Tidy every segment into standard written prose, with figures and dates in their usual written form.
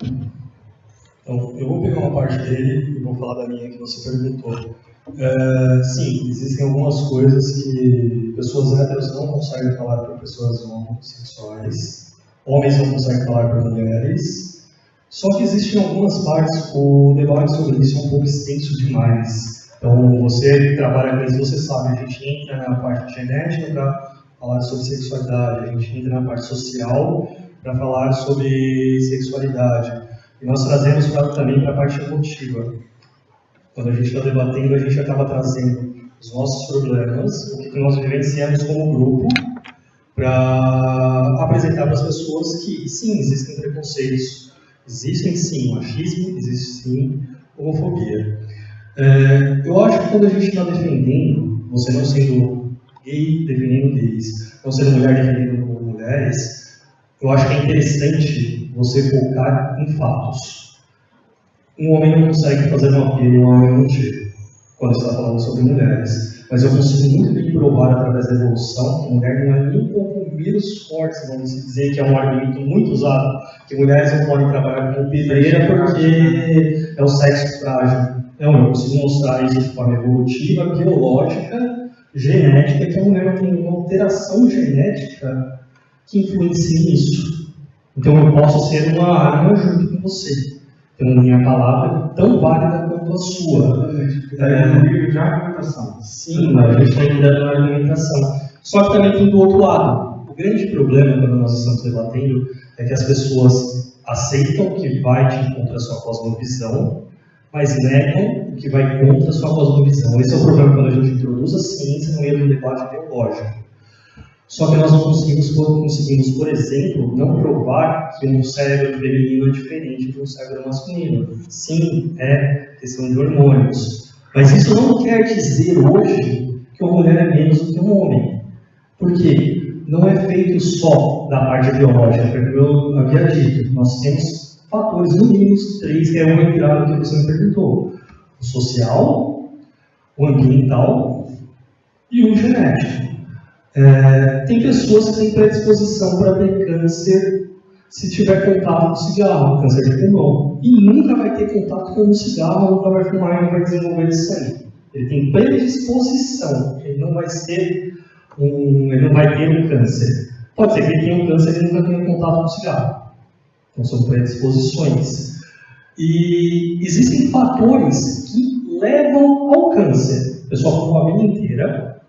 Então, eu vou pegar uma parte dele e vou falar da minha que você perguntou. Sim, existem algumas coisas que pessoas héteros não conseguem falar para pessoas homossexuais, homens não conseguem falar para mulheres, só que existem algumas partes, o debate sobre isso é um pouco extenso demais. Então, você que trabalha com isso, você sabe, a gente entra na parte genética para falar sobre sexualidade, a gente entra na parte social para falar sobre sexualidade, e nós trazemos também para a parte emotiva. Quando a gente está debatendo, a gente acaba trazendo os nossos problemas, o que nós vivenciamos como grupo, para apresentar para as pessoas que, sim, existem preconceitos, existem, sim, machismo, existe, sim, homofobia. Eu acho que quando a gente está defendendo, você não sendo gay, defendendo gays, não sendo mulher, defendendo mulheres, eu acho que é interessante você focar em fatos. Um homem não consegue fazer um apelo a uma mulher quando está falando sobre mulheres, mas eu consigo muito bem provar através da evolução que mulher não é nem um pouco menos forte, vamos dizer, que é um argumento muito usado, que mulheres não podem trabalhar como pedreira porque é o sexo frágil. Não, eu consigo mostrar isso de forma evolutiva, biológica, genética, que a mulher não tem uma alteração genética que influencie nisso. Então eu posso ser uma arma junto com você. Então, minha palavra é tão válida quanto a sua. No nível de argumentação. Sim, a gente está ainda na argumentação. Só que também tem do outro lado. O grande problema, quando nós estamos debatendo, é que as pessoas aceitam que vai de contra a sua cosmovisão, mas negam o que vai contra a sua cosmovisão. Esse é o problema quando a gente introduz a ciência no meio do debate teológico. Só que nós não conseguimos, por exemplo, não provar que um cérebro feminino é diferente de um cérebro masculino. Sim, é questão de hormônios. Mas isso não quer dizer hoje que uma mulher é menos do que um homem. Por quê? Não é feito só da parte biológica, como eu havia dito. Nós temos fatores, no mínimo 3, que é o retirado que você me perguntou. O social, o ambiental e o genético. Tem pessoas que têm predisposição para ter câncer se tiver contato com cigarro, câncer de pulmão, e nunca vai ter contato com um cigarro, nunca vai fumar e não vai desenvolver isso aí. Ele tem predisposição, ele não vai ter um câncer. Pode ser que ele tenha um câncer e nunca tenha contato com cigarro. Então são predisposições. E existem fatores que levam ao câncer. A pessoa fuma a vida inteira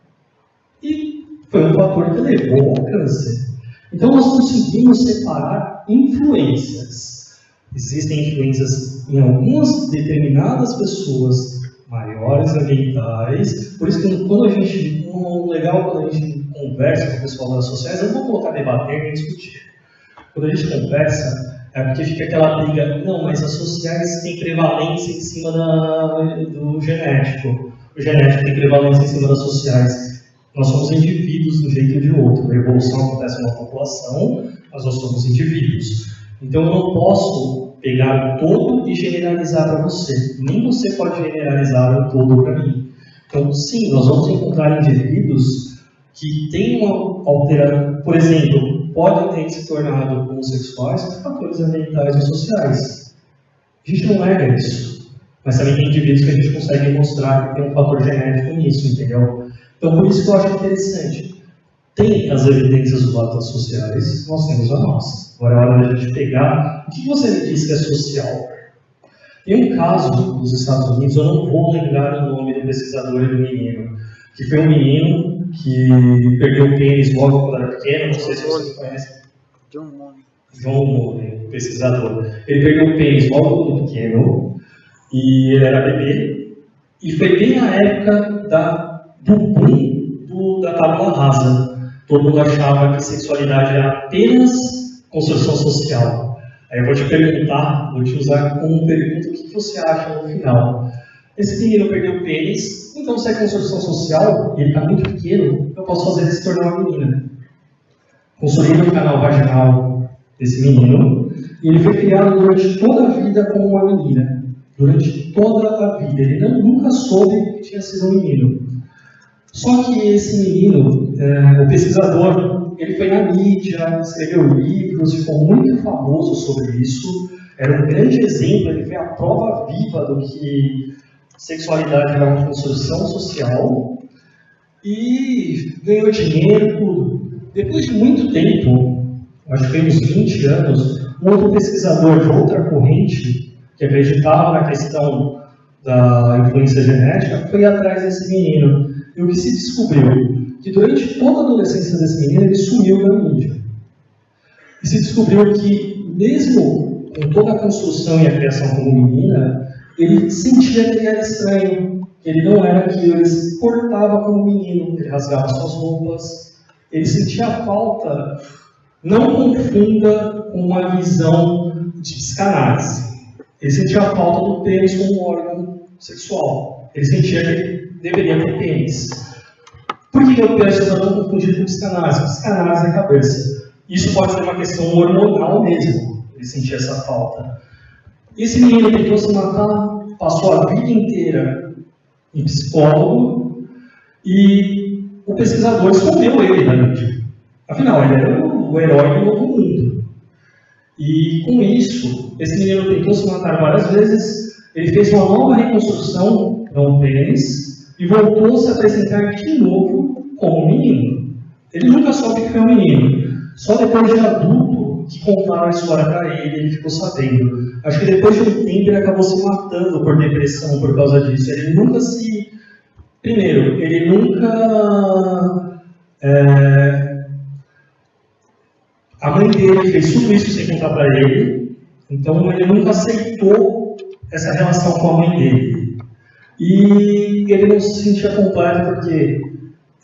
e foi um fator que levou ao câncer. Então nós conseguimos separar influências. Existem influências em algumas determinadas pessoas maiores ambientais. Por isso que quando a gente, legal quando a gente conversa com o pessoal das sociais, eu não vou colocar debater nem discutir. Quando a gente conversa, é porque fica aquela briga, não, mas as sociais têm prevalência em cima do genético. O genético tem prevalência em cima das sociais. Nós somos indivíduos de um jeito ou de outro. A evolução acontece numa população, mas nós somos indivíduos. Então eu não posso pegar o todo e generalizar para você. Nem você pode generalizar o todo para mim. Então, sim, nós vamos encontrar indivíduos que têm uma alteração, por exemplo, podem ter se tornado homossexuais por fatores ambientais e sociais. A gente não nega isso. Mas também tem indivíduos que a gente consegue mostrar que tem um fator genético nisso, entendeu? Então, por isso que eu acho interessante. Tem as evidências dos fatos sociais, nós temos a nossa. Agora é hora da gente pegar. O que você me disse que é social? Tem um caso nos Estados Unidos, eu não vou lembrar o nome do pesquisador e do menino, que foi um menino que perdeu o pênis logo quando era pequeno, não sei se você conhece. John Money, pesquisador. Ele perdeu o pênis logo quando pequeno, e ele era bebê, e foi bem na época do boom da tábua rasa. Todo mundo achava que sexualidade era apenas construção social. Aí eu vou te perguntar, vou te usar como pergunta, o que você acha no final? Esse menino perdeu o pênis, então se é construção social, e ele está muito pequeno, eu posso fazer ele se tornar uma menina. Construir o canal vaginal desse menino, e ele foi criado durante toda a vida como uma menina. Durante toda a vida. Ele nunca soube que tinha sido um menino. Só que esse menino, o pesquisador, ele foi na mídia, escreveu livros, ficou muito famoso sobre isso. era um grande exemplo, ele foi a prova viva do que sexualidade era uma construção social e ganhou dinheiro, tudo. Depois de muito tempo, acho que foi uns 20 anos, um outro pesquisador de outra corrente, que acreditava na questão da influência genética, foi atrás desse menino. E o que se descobriu? Que durante toda a adolescência desse menino, ele sumiu da mídia. E se descobriu que, mesmo com toda a construção e a criação como menina, ele sentia que ele era estranho, que ele não era aquilo, ele se portava como menino, ele rasgava suas roupas, ele sentia a falta. Não confunda com uma visão de psicanálise. Ele sentia a falta do pênis como órgão sexual. Ele sentia que ele deveria ter pênis. Por que eu penso para não confundir com psicanálise? Psicanálise é cabeça. Isso pode ser uma questão hormonal mesmo. Ele sentia essa falta. Esse menino tentou se matar, passou a vida inteira em psicólogo e o pesquisador escondeu ele da mídia. Afinal, ele era o herói do novo mundo. E com isso, esse menino tentou se matar várias vezes, ele fez uma nova reconstrução para um pênis e voltou a se apresentar de novo como menino. Ele nunca soube que foi um menino. Só depois de adulto que contaram a história para ele, ele ficou sabendo. Acho que depois de um tempo ele acabou se matando por depressão por causa disso. Ele nunca se... Primeiro, ele nunca... A mãe dele fez tudo isso sem contar para ele, então ele nunca aceitou essa relação com a mãe dele. E ele não se sentia completo porque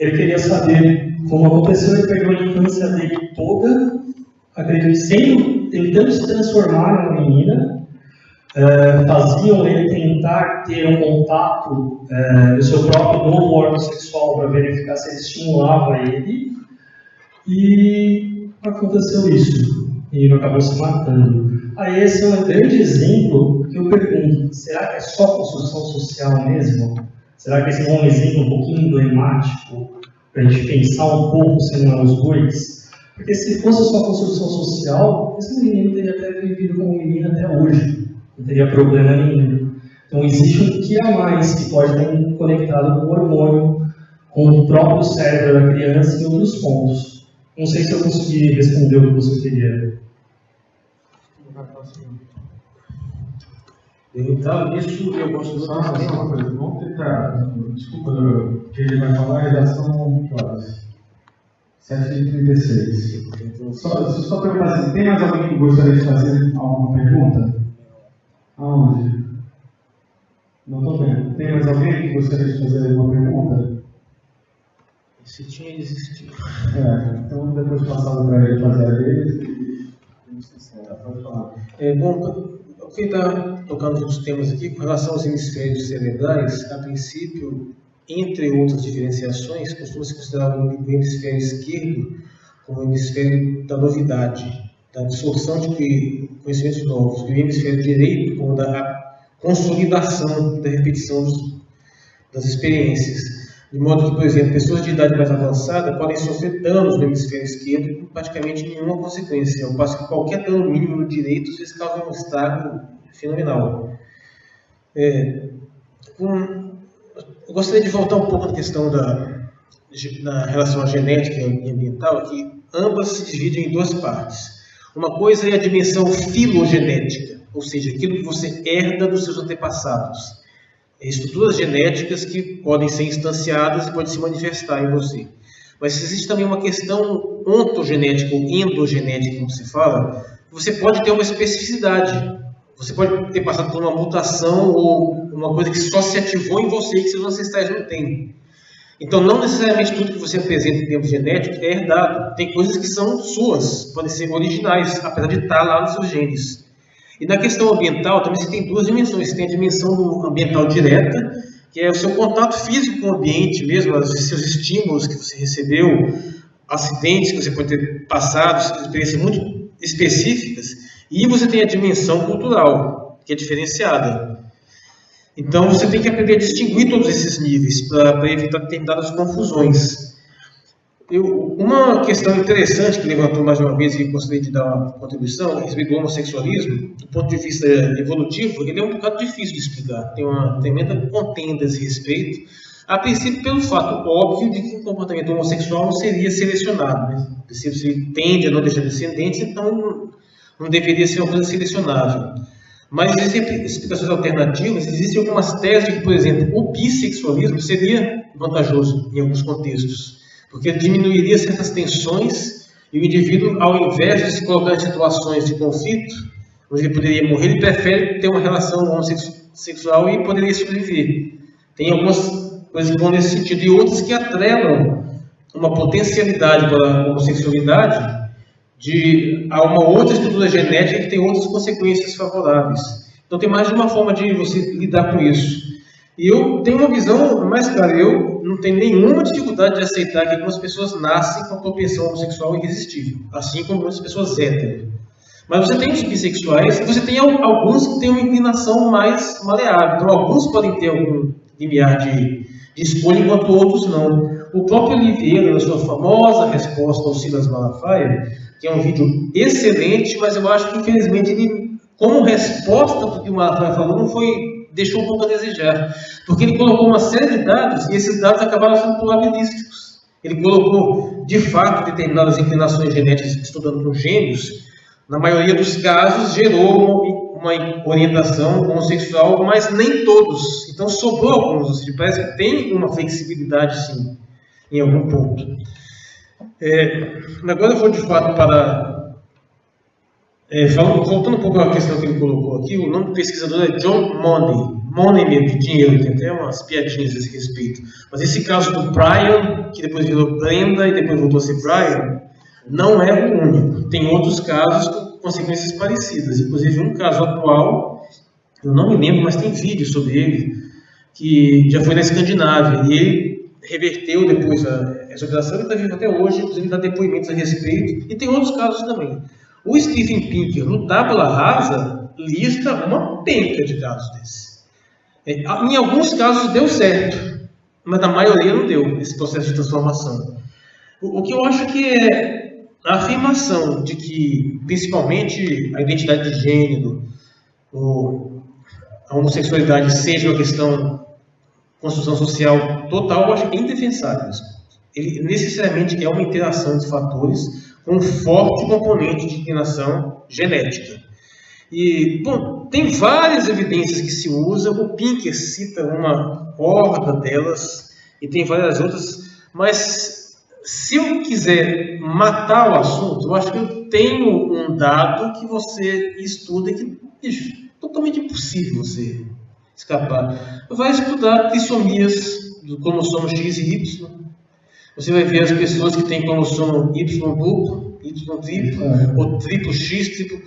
ele queria saber como aconteceu, ele perdeu a infância dele toda, acredito, tentando se transformar numa menina, faziam ele tentar ter um contato do seu próprio novo órgão sexual para verificar se ele estimulava ele, e aconteceu isso, e ele acabou se matando. Aí esse é um grande exemplo que eu pergunto, será que é só construção social mesmo? Será que esse é um exemplo um pouquinho emblemático para a gente pensar um pouco se não é os dois? Porque se fosse só construção social, esse menino teria até vivido como menino até hoje, não teria problema nenhum. Então existe um que a mais que pode estar conectado com o hormônio, com o próprio cérebro da criança e outros pontos. Não sei se eu consegui responder o que você queria. Então, isso eu gosto de fazer uma coisa. Vamos tentar, desculpa, que ele vai falar, já são horas. 7h36. Só perguntar assim, tem mais alguém que gostaria de fazer alguma pergunta? Aonde? Não estou vendo. Tem mais alguém que gostaria de fazer alguma pergunta? Se tinha existido. Então depois passado para ele fazer a dele. Pode falar. Bom, eu queria estar tocando nos temas aqui com relação aos hemisférios cerebrais. A princípio, entre outras diferenciações, costuma-se considerar o hemisfério esquerdo como o hemisfério da novidade, da absorção de conhecimentos novos, e o hemisfério direito como da consolidação, da repetição das experiências. De modo que, por exemplo, pessoas de idade mais avançada podem sofrer danos no hemisfério esquerdo com praticamente nenhuma consequência, ao passo que qualquer dano mínimo no direito às vezes causa um estrago fenomenal. Eu gostaria de voltar um pouco na questão da relação à genética e ambiental, que ambas se dividem em duas partes. Uma coisa é a dimensão filogenética, ou seja, aquilo que você herda dos seus antepassados. Estruturas genéticas que podem ser instanciadas e podem se manifestar em você. Mas existe também uma questão ontogenética ou endogenética, como se fala, você pode ter uma especificidade. Você pode ter passado por uma mutação ou uma coisa que só se ativou em você e que seus ancestrais não têm. Então, não necessariamente tudo que você apresenta em termos genéticos é herdado. Tem coisas que são suas, podem ser originais, apesar de estar lá nos seus genes. E na questão ambiental, também você tem duas dimensões. Você tem a dimensão ambiental direta, que é o seu contato físico com o ambiente mesmo, os seus estímulos que você recebeu, acidentes que você pode ter passado, experiências muito específicas. E você tem a dimensão cultural, que é diferenciada. Então, você tem que aprender a distinguir todos esses níveis para evitar determinadas confusões. Uma questão interessante que levantou mais uma vez e gostaria de dar uma contribuição a respeito do homossexualismo, do ponto de vista evolutivo, ele é um bocado difícil de explicar. Tem uma tremenda contenda a esse respeito, a princípio pelo fato óbvio de que o comportamento homossexual não seria selecionado. Né? A princípio, se ele tende a não deixar descendentes, então não deveria ser uma coisa selecionável. Mas existem explicações alternativas, existem algumas teses de que, por exemplo, o bissexualismo seria vantajoso em alguns contextos, porque ele diminuiria certas tensões e o indivíduo, ao invés de se colocar em situações de conflito, onde ele poderia morrer, ele prefere ter uma relação homossexual e poderia sobreviver. Tem algumas coisas que vão nesse sentido e outras que atrelam uma potencialidade para a homossexualidade a uma outra estrutura genética que tem outras consequências favoráveis. Então tem mais de uma forma de você lidar com isso. E eu tenho uma visão mais clara, eu não tenho nenhuma dificuldade de aceitar que algumas pessoas nascem com a propensão homossexual irresistível, assim como muitas pessoas héteras. Mas você tem os bissexuais, você tem alguns que têm uma inclinação mais maleável. Então alguns podem ter algum limiar de escolha, enquanto outros não. O próprio Oliveira, na sua famosa resposta ao Silas Malafaia, que é um vídeo excelente, mas eu acho que infelizmente ele, como resposta para o que o Malafaia falou, deixou um pouco a desejar, porque ele colocou uma série de dados e esses dados acabaram sendo probabilísticos. Ele colocou, de fato, determinadas inclinações genéticas, estudando com gêmeos, na maioria dos casos gerou uma orientação homossexual, mas nem todos. Então sobrou alguns, ou seja, parece que tem uma flexibilidade sim, em algum ponto. Agora eu vou de fato para... voltando um pouco à questão que ele colocou aqui, o nome do pesquisador é John Money mesmo, de dinheiro, tem até umas piadinhas a esse respeito. Mas esse caso do Brian, que depois virou Brenda e depois voltou a ser Brian, não é o único. Tem outros casos com consequências parecidas, inclusive um caso atual, eu não me lembro, mas tem vídeo sobre ele, que já foi na Escandinávia, e ele reverteu depois essa operação, ele está vivo até hoje, inclusive dá depoimentos a respeito, e tem outros casos também. O Steven Pinker, no Tabula Rasa, lista uma penca de casos desses. Em alguns casos deu certo, mas na maioria não deu, esse processo de transformação. O que eu acho que é a afirmação de que, principalmente, a identidade de gênero, a homossexualidade seja uma questão de construção social total, eu acho indefensável. Ele necessariamente é uma interação de fatores com um forte componente de inclinação genética. E, bom, tem várias evidências que se usam, o Pinker cita uma horda delas, e tem várias outras, mas se eu quiser matar o assunto, eu acho que eu tenho um dado que você estuda que é totalmente impossível você escapar. Vai estudar trissomias do cromossomo X e Y. Você vai ver as pessoas que têm cromossomo Y duplo, Y triplo, ou triplo X, triplo...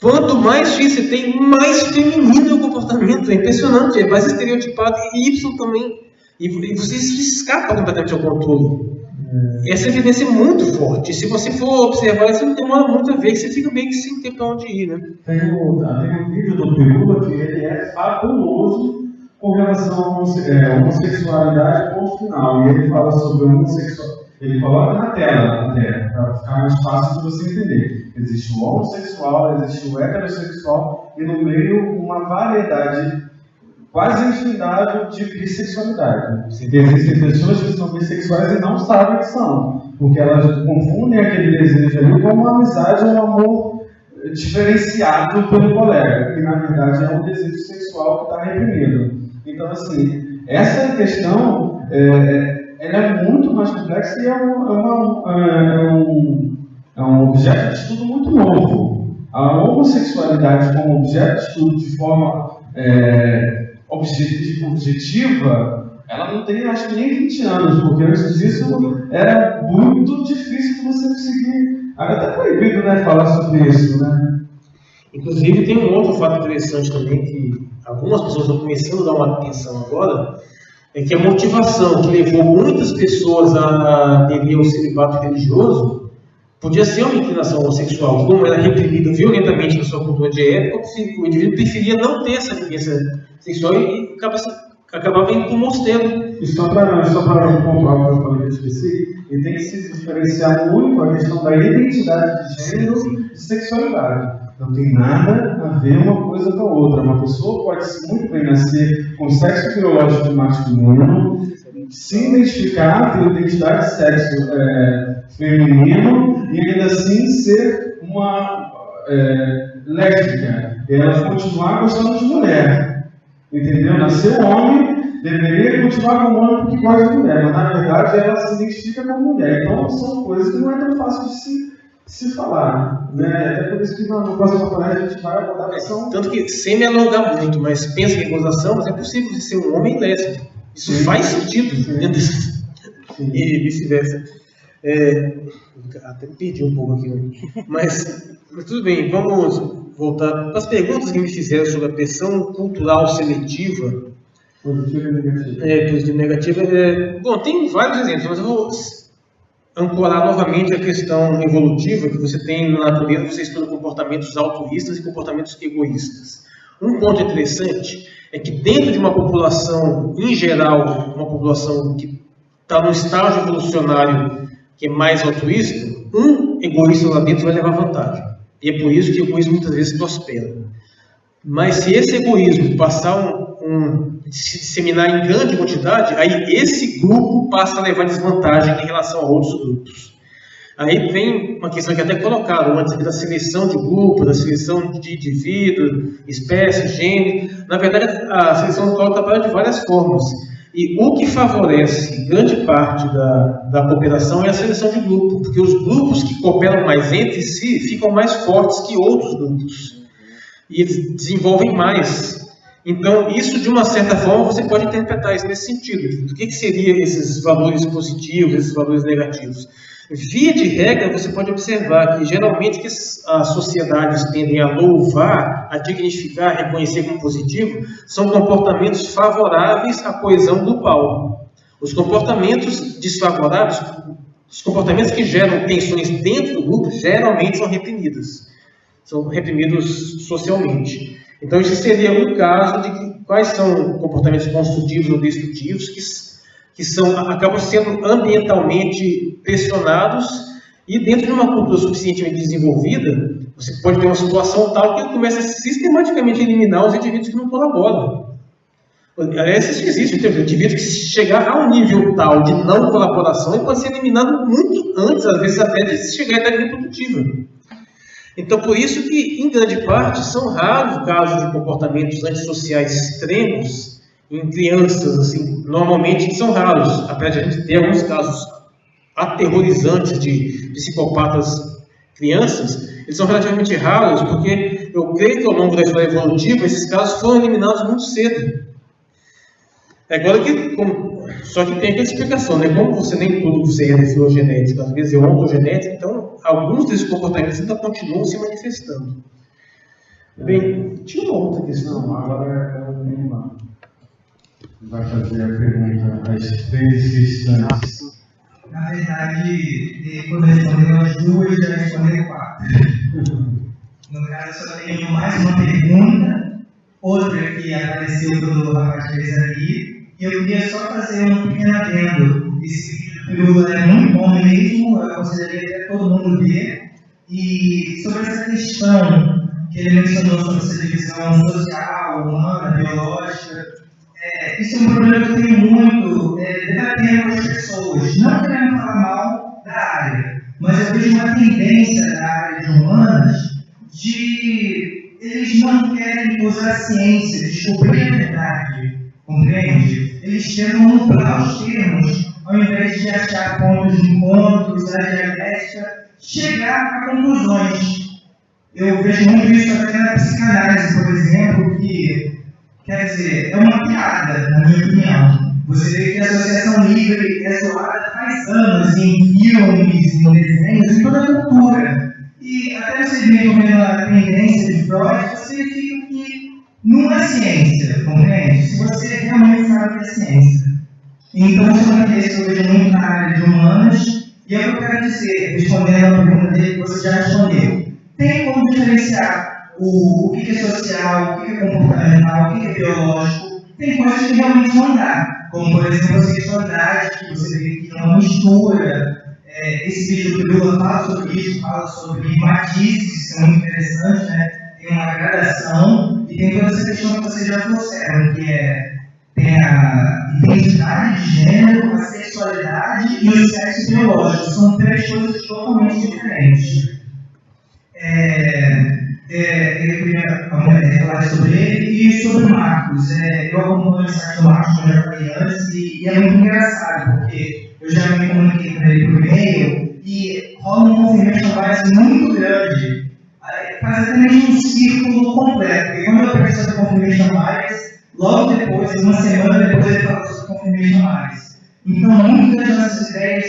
Quanto mais X você tem, mais feminino é o comportamento. É impressionante, é mais estereotipado. E Y também. E você escapa completamente ao controle. Essa evidência é muito forte. Se você for observar, você não demora muito a ver, que você fica meio que sem ter para onde ir, né? Tem um vídeo do Pirula que ele é fabuloso com relação à homossexualidade ponto final. E ele fala sobre homossexualidade. Ele coloca na tela, para ficar mais fácil de você entender. Existe o homossexual, existe o heterossexual, e no meio uma variedade quase infindável de bissexualidade. Existem pessoas que são bissexuais e não sabem que são, porque elas confundem aquele desejo ali com uma amizade ou um amor diferenciado pelo colega, que na verdade é um desejo sexual que está reprimido. Então, assim, essa questão ela é muito mais complexa e é um objeto de estudo muito novo. A homossexualidade como objeto de estudo de forma objetiva, ela não tem, acho que nem 20 anos, porque antes disso era muito difícil de você conseguir. Agora está proibido, né, falar sobre isso, né? Inclusive, tem um outro fato interessante também, que algumas pessoas estão começando a dar uma atenção agora, é que a motivação que levou muitas pessoas a aderir ao celibato religioso podia ser uma inclinação homossexual, como era reprimida violentamente na sua cultura de época, o indivíduo preferia não ter essa vivência sexual e acabava indo para o mosteiro. E só para pontuar o que eu falei que eu esqueci, ele tem que se diferenciar muito a questão da identidade de gênero e sexualidade. Não tem nada a ver uma coisa com a outra. Uma pessoa pode muito bem nascer com sexo biológico masculino, se identificar, ter identidade de sexo feminino e ainda assim ser uma lésbica. E ela continuar gostando de mulher. Entendeu? Nasceu homem, deveria continuar como homem porque gosta de mulher, mas na verdade ela se identifica como mulher. Então são coisas que não é tão fácil de se falar. Né? Até por isso que no próximo palestra a gente vai abordar a questão. Tanto que, sem me alongar muito, mas pensa que em gozação, mas é possível de ser um homem lésbico. Isso faz sentido. E vice-versa. Até me perdi um pouco aqui. Mas tudo bem, vamos voltar para as perguntas que me fizeram sobre a pressão cultural seletiva. Positiva e negativa. Positiva e negativa. Bom, tem vários exemplos, mas eu vou ancorar novamente a questão evolutiva que você tem na natureza. Você estuda comportamentos altruístas e comportamentos egoístas. Um ponto interessante é que dentro de uma população, em geral, uma população que está no estágio evolucionário que é mais altruísta, um egoísta lá dentro vai levar vantagem. E é por isso que o egoísmo muitas vezes prospera. Mas se esse egoísmo passar se disseminar em grande quantidade, aí esse grupo passa a levar desvantagem em relação a outros grupos. Aí vem uma questão que até colocaram antes, da seleção de grupo, da seleção de indivíduo, espécie, gênero. Na verdade, a seleção natural trabalha de várias formas. E o que favorece grande parte da cooperação é a seleção de grupo, porque os grupos que cooperam mais entre si ficam mais fortes que outros grupos. E eles desenvolvem mais. Então, isso, de uma certa forma, você pode interpretar isso nesse sentido. O que seriam esses valores positivos, esses valores negativos? Via de regra, você pode observar que, geralmente, que as sociedades tendem a louvar, a dignificar, a reconhecer como positivo, são comportamentos favoráveis à coesão grupal. Os comportamentos desfavoráveis, os comportamentos que geram tensões dentro do grupo, geralmente são reprimidos socialmente. Então, esse seria um caso de quais são comportamentos construtivos ou destrutivos que acabam sendo ambientalmente pressionados, e dentro de uma cultura suficientemente desenvolvida, você pode ter uma situação tal que ele começa a sistematicamente eliminar os indivíduos que não colaboram. Aliás, isso existe, o indivíduo que chegar a um nível tal de não colaboração, ele pode ser eliminado muito antes, às vezes até de chegar à idade reprodutiva. Então, por isso que, em grande parte, são raros casos de comportamentos antissociais extremos em crianças, assim, normalmente são raros, apesar de a gente ter alguns casos aterrorizantes de psicopatas crianças, eles são relativamente raros, porque eu creio que ao longo da história evolutiva, esses casos foram eliminados muito cedo. Agora só que tem aquela explicação, né? Como nem tudo você é filogenético, às vezes é ontogenético, então alguns desses comportamentos ainda continuam se manifestando. Bem, tinha uma outra questão. Não, agora eu tenho uma. Vai fazer a pergunta às 3 restantes. Na verdade, quando respondeu as 2, já respondeu 4. No caso, eu só tenho mais uma pergunta, outra que apareceu do rapaz que fez ali. E eu queria só fazer um pequeno adendo. Esse vídeo é muito bom mesmo, eu aconselharia até todo mundo ver. E sobre essa questão que ele mencionou sobre essa divisão social, humana, biológica, isso é um problema que eu tenho muito debatendo com as pessoas. Não querendo falar mal da área, mas eu vejo uma tendência da área de humanas de eles não querem usar a ciência, descobrir a verdade. Compreende? Eles tentam anular os termos, ao invés de achar pontos de encontro, usar a dialética, chegar a conclusões. Eu vejo muito isso até na psicanálise, por exemplo, que, quer dizer, é uma piada, na minha opinião. Você vê que a associação livre é zoada faz anos em filmes, em desenhos, em toda a cultura. E até você vendo a tendência de Freud, você fica que não é ciência, compreende? Se você realmente sabe que é ciência. Então, isso é uma coisa que eu vejo muito na área de humanas, e é o que eu quero dizer, respondendo a pergunta dele que você já respondeu. Tem como diferenciar o que é social, o que é comportamental, o que é biológico, tem coisas que realmente não dá, como por exemplo a sexualidade, que você vê que não mistura. Esse vídeo que o Lula fala sobre isso, fala sobre matizes, isso é muito interessante, né? Tem uma gradação e tem toda essa questão que vocês já trouxeram, que tem a identidade de gênero, a sexualidade e o sexo biológico. São três coisas totalmente diferentes. Eu queria falar sobre ele e sobre o Marcos. Eu acompanho o site do Marcos, como eu já falei antes, e é muito engraçado, porque eu já me comuniquei com ele por e-mail e rola um confirmation bias muito grande. Faz até mesmo um círculo completo, porque quando eu penso sobre confirmation bias, logo depois, uma semana depois, ele fala sobre confirmation bias. Então, muitas das nossas ideias,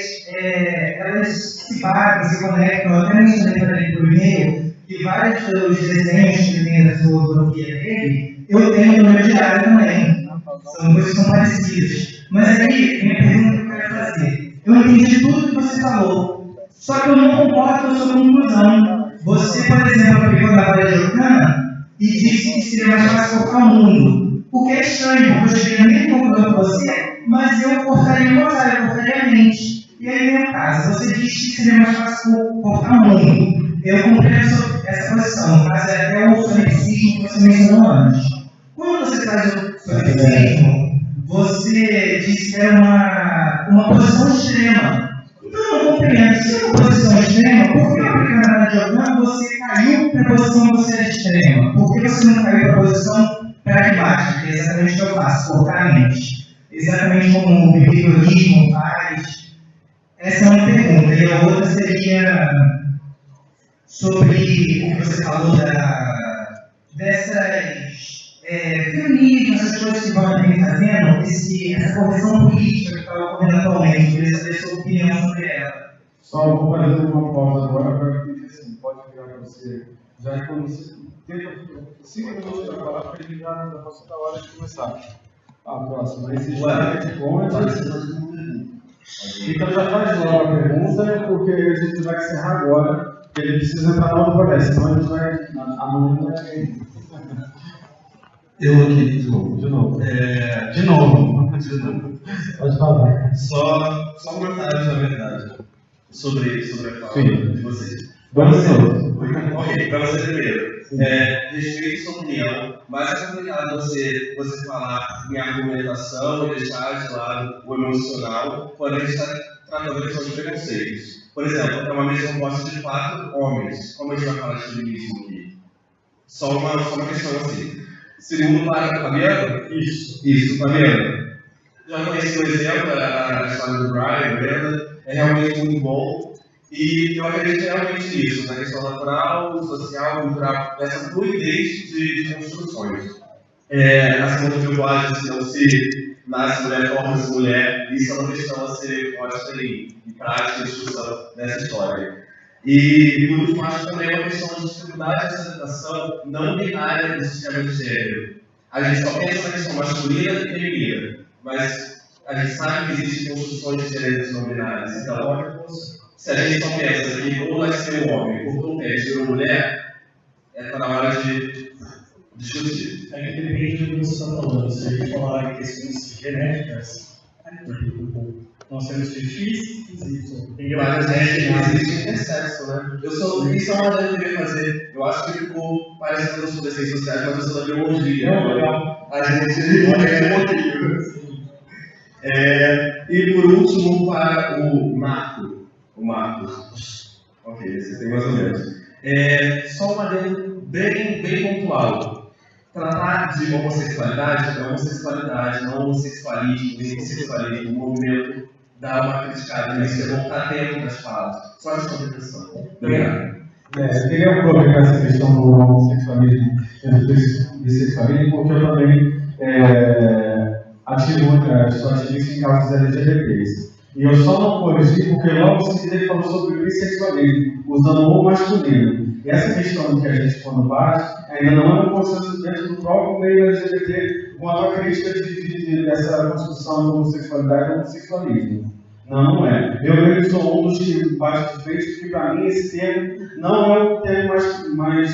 elas se batem, se conectam. Eu até mencionei para ele por e-mail que vários dos desenhos que ele tem da filosofia dele, eu tenho no meu diário também. São coisas que são parecidas. Mas aí, minha pergunta que eu quero fazer. Eu entendi tudo que você falou, só que eu não concordo com a sua conclusão. Você, por exemplo, aplicou na Vale de Jordana e disse que seria mais fácil cortar o mundo. O que é estranho, porque eu cheguei na mesma conclusão que você, mas eu cortaria o contrário, eu cortaria a mente. E aí, no meu caso, você disse que seria mais fácil cortar o mundo. Eu compreendo essa posição, mas é até o solipsismo que você mencionou antes. Quando você traz o solipsismo, você disse que era uma posição extrema. Então eu compreendo, se é uma posição extrema, por que aplicando na Vale de Jordana você caiu para a posição que você é extrema? Por que você não caiu para a posição pragmática, que é exatamente o que eu faço, cortar a mente? Exatamente como o behaviorismo faz. Essa é uma pergunta. E a outra seria sobre o que você falou dessas feminismo, essas coisas que vão também fazendo, essa correção política que está ocorrendo atualmente. Eu queria saber a sua opinião sobre ela. Só vou fazer uma pausa agora para que assim, pode virar para você. Já que quando você tenta 5 minutos para falar, para ele já passou da hora de começar. A próxima. Esse slide de conta. Então já faz logo a pergunta, porque a gente vai encerrar agora. Ele precisa entrar logo por essa, senão a gente vai. Amanhã vai. Eu aqui, de novo. Pode falar. Só comentários, na verdade, sobre a fala de vocês. Vamos lá. Ok, para você primeiro. Respeito sua opinião, mas é complicado você falar em argumentação e deixar de lado o emocional quando a gente está tratando a questão de preconceitos. Por exemplo, é uma mesa composta de 4 homens. Como a gente vai falar de feminismo aqui? Só uma questão assim. Segundo o parágrafo, Fabiano? Isso, Fabiano. Já conheci o exemplo, a história do Brian, Brenda, é realmente muito bom. E eu acredito realmente nisso, na questão natural, social, cultural, dessa fluidez de construções. A Simone de Beauvoir disse que não se nasce mulher, forma-se mulher. Isso é uma questão a ser posta em prática e discussão nessa história. E, por último, acho que também é uma questão de dificuldade de aceitação não binária do sistema de gênero. A gente só pensa na questão masculina e feminina, mas a gente sabe que existem construções de gêneros não binárias. Então, se a gente só pensa que ou nasceu homem, cortou o pé e virou mulher, está na hora de discutir. É que depende do que você está falando. Se a gente falar em questões genéticas, nós temos X e Y. Mas existe intersexo, né? Isso é uma coisa que eu queria fazer. Eu acho que ficou parecendo que eu sou das ciências sociais, mas eu sou da biologia. A gente é um pouquinho. E por último, para o Marcos. Ok, você tem mais ou menos. Só uma adendo bem pontual. Tratar de homossexualidade é homossexualidade, não homossexualismo, nem homossexualismo. O movimento dá uma criticada nisso, é bom estar atento nas falas. Só essa complicação. Obrigado. Eu queria aproveitar essa questão do homossexualismo e do bissexualismo, porque eu também sou ativista em causas LGBTs. E eu só não corrigi porque logo em seguida ele falou sobre o bissexualismo, usando o masculino. E essa questão que a gente, quando bate, ainda não é um consenso dentro do próprio meio LGBT quanto à crítica dessa construção de homossexualidade e homossexualismo. Não é. Eu mesmo sou um dos que bate de frente, porque para mim esse termo não é o termo mais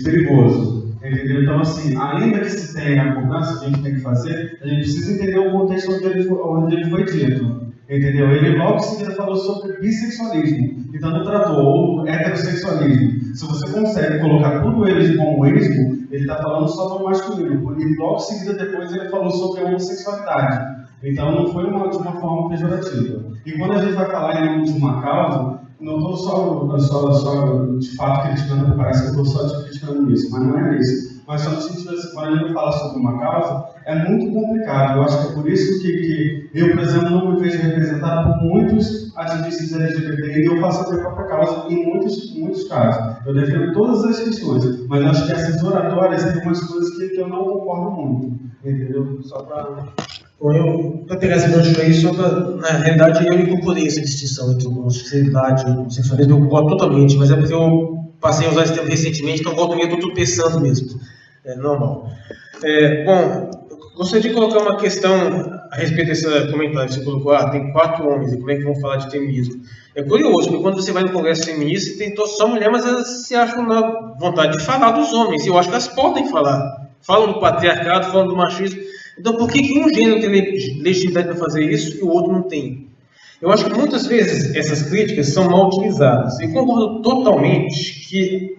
perigoso. Entendeu? Então, assim, ainda que se tenha a mudança que a gente tem que fazer, a gente precisa entender o contexto onde ele foi dito. Entendeu? Ele logo em seguida falou sobre bissexualismo, então não tratou o heterossexualismo. Se você consegue colocar tudo ele como ismo, ele está falando só do masculino, e logo em seguida depois ele falou sobre a homossexualidade. Então não foi de uma forma pejorativa. E quando a gente vai falar em última causa, não estou só de fato criticando, parece que eu estou só criticando isso, mas não é isso. Mas só no sentido assim, quando a gente fala sobre uma causa, é muito complicado. Eu acho que é por isso que eu, por exemplo, não me vejo representado por muitos ativistas LGBT e eu faço a minha própria causa em muitos casos. Eu defendo todas as questões, mas acho que essas oratórias têm umas coisas que eu não concordo muito. Entendeu? Só para... Para pegar esse gancho aí, na realidade eu incorporei essa distinção entre homossexualidade e homossexualismo, eu concordo totalmente, mas é porque eu passei a usar esse termo recentemente, então volto mesmo, estou pensando mesmo. É normal. Bom, gostaria de colocar uma questão a respeito desse comentário que você colocou, tem 4 homens, e como é que vão falar de feminismo? É curioso, porque quando você vai no congresso feminista, tem só mulher, mas elas se acham na vontade de falar dos homens, e eu acho que elas podem falar. Falam do patriarcado, falam do machismo. Então, por que um gênero tem legitimidade para fazer isso e o outro não tem? Eu acho que muitas vezes essas críticas são mal utilizadas. Eu concordo totalmente que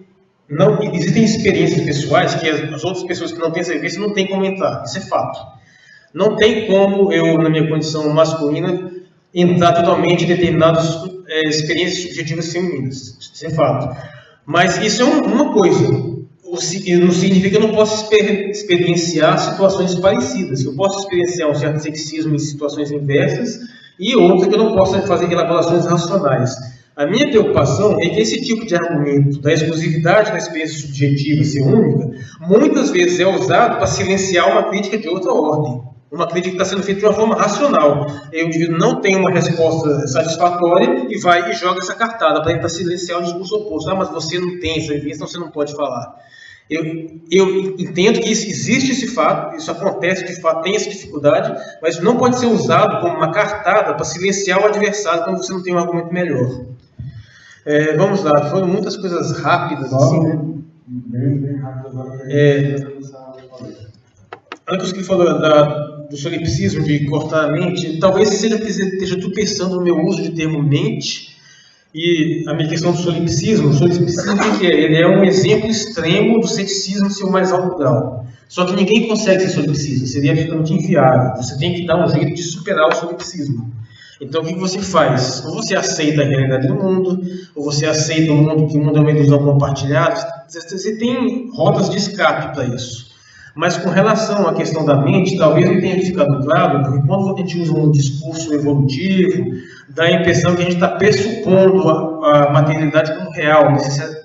não existem experiências pessoais que as outras pessoas que não têm essa vivência não têm como entrar. Isso é fato. Não tem como eu, na minha condição masculina, entrar totalmente em determinadas experiências subjetivas femininas. Isso é fato. Mas isso é uma coisa. Não significa que eu não possa experienciar situações parecidas. Eu posso experienciar um certo sexismo em situações inversas e outra que eu não possa fazer elaborações racionais. A minha preocupação é que esse tipo de argumento da exclusividade da experiência subjetiva ser única, muitas vezes é usado para silenciar uma crítica de outra ordem. Uma crítica que está sendo feita de uma forma racional. O indivíduo não tem uma resposta satisfatória e vai e joga essa cartada para tentar silenciar o discurso oposto. Mas você não tem essa vivência, então você não pode falar. Eu entendo que existe esse fato, isso acontece de fato, tem essa dificuldade, mas não pode ser usado como uma cartada para silenciar o adversário quando você não tem um argumento melhor. Vamos lá, foram muitas coisas rápidas. Assim, né? Bem rápido agora. A coisa que ele falou do solipsismo, de cortar a mente, talvez seja que você esteja pensando no meu uso de termo mente. E a minha questão do solipsismo, o que é? Ele é um exemplo extremo do ceticismo ser o mais alto grau. Só que ninguém consegue ser solipsista, seria absolutamente inviável. Você tem que dar um jeito de superar o solipsismo. Então o que você faz? Ou você aceita a realidade do mundo, ou você aceita o mundo, que o mundo é uma ilusão compartilhada. Você tem rotas de escape para isso. Mas com relação à questão da mente, talvez não tenha ficado claro, porque quando a gente usa um discurso evolutivo, dá a impressão que a gente está pressupondo a materialidade como real,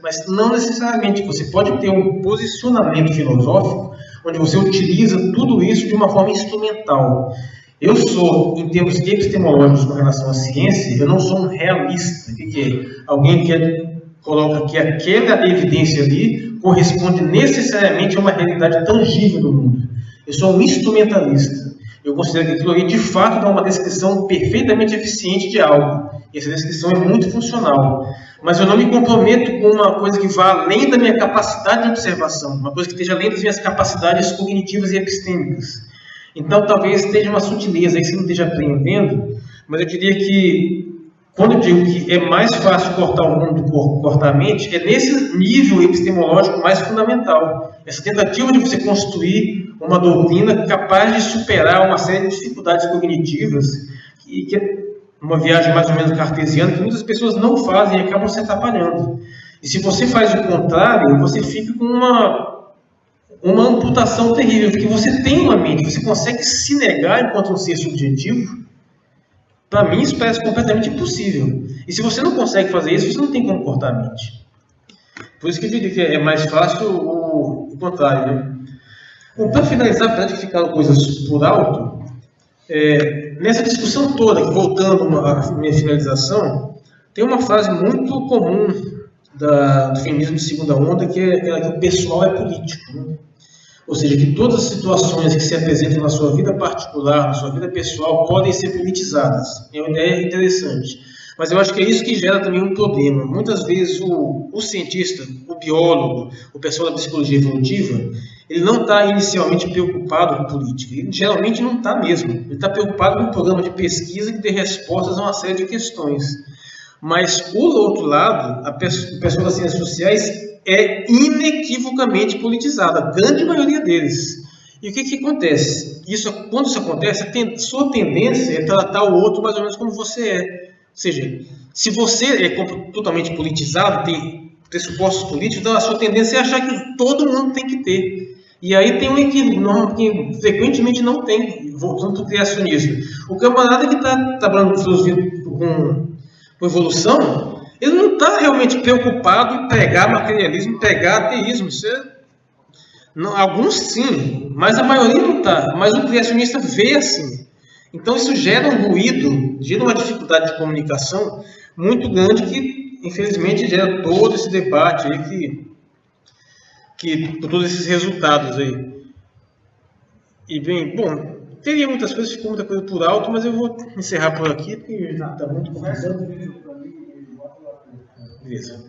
mas não necessariamente. Você pode ter um posicionamento filosófico onde você utiliza tudo isso de uma forma instrumental. Eu sou, em termos epistemológicos com relação à ciência, eu não sou um realista. O que é? Alguém que coloca que aquela evidência ali corresponde necessariamente a uma realidade tangível do mundo. Eu sou um instrumentalista. Eu considero que aquilo ali, de fato, dá uma descrição perfeitamente eficiente de algo. E essa descrição é muito funcional. Mas eu não me comprometo com uma coisa que vá além da minha capacidade de observação, uma coisa que esteja além das minhas capacidades cognitivas e epistêmicas. Então, talvez esteja uma sutileza aí que você não esteja aprendendo, mas eu diria que, quando eu digo que é mais fácil cortar o mundo do que cortar a mente, é nesse nível epistemológico mais fundamental. Essa tentativa de você construir uma doutrina capaz de superar uma série de dificuldades cognitivas, que é uma viagem mais ou menos cartesiana, que muitas pessoas não fazem e acabam se atrapalhando. E se você faz o contrário, você fica com uma amputação terrível, porque você tem uma mente, você consegue se negar enquanto um ser subjetivo. Para mim, isso parece completamente impossível. E se você não consegue fazer isso, você não tem como cortar a mente. Por isso que eu diria que é mais fácil o contrário, né? Bom, para finalizar, para de ficar coisas por alto, nessa discussão toda, voltando à minha finalização, tem uma frase muito comum do feminismo de segunda onda, que é aquela que o pessoal é político, né? Ou seja, que todas as situações que se apresentam na sua vida particular, na sua vida pessoal, podem ser politizadas. É uma ideia interessante. Mas eu acho que é isso que gera também um problema. Muitas vezes o cientista, o biólogo, o pessoal da psicologia evolutiva, ele não está inicialmente preocupado com política. Ele geralmente não está mesmo. Ele está preocupado com um programa de pesquisa que dê respostas a uma série de questões. Mas, por outro lado, o pessoal das ciências sociais é inequivocamente politizado, a grande maioria deles. E o que acontece? Quando isso acontece, sua tendência é tratar o outro mais ou menos como você é. Ou seja, se você é totalmente politizado, tem pressupostos políticos, então a sua tendência é achar que todo mundo tem que ter. E aí tem um equilíbrio que frequentemente não tem, voltando para o criacionismo. O camarada que está trabalhando com filosofia, com evolução, ele não está realmente preocupado em pregar materialismo, pregar ateísmo. Alguns sim, mas a maioria não está. Mas o criacionista vê assim. Então isso gera um ruído, gera uma dificuldade de comunicação muito grande que, infelizmente, gera todo esse debate aí por todos esses resultados aí. E bem, bom, teria muitas coisas, ficou muita coisa por alto, mas eu vou encerrar por aqui, porque já está muito complicado. Beleza.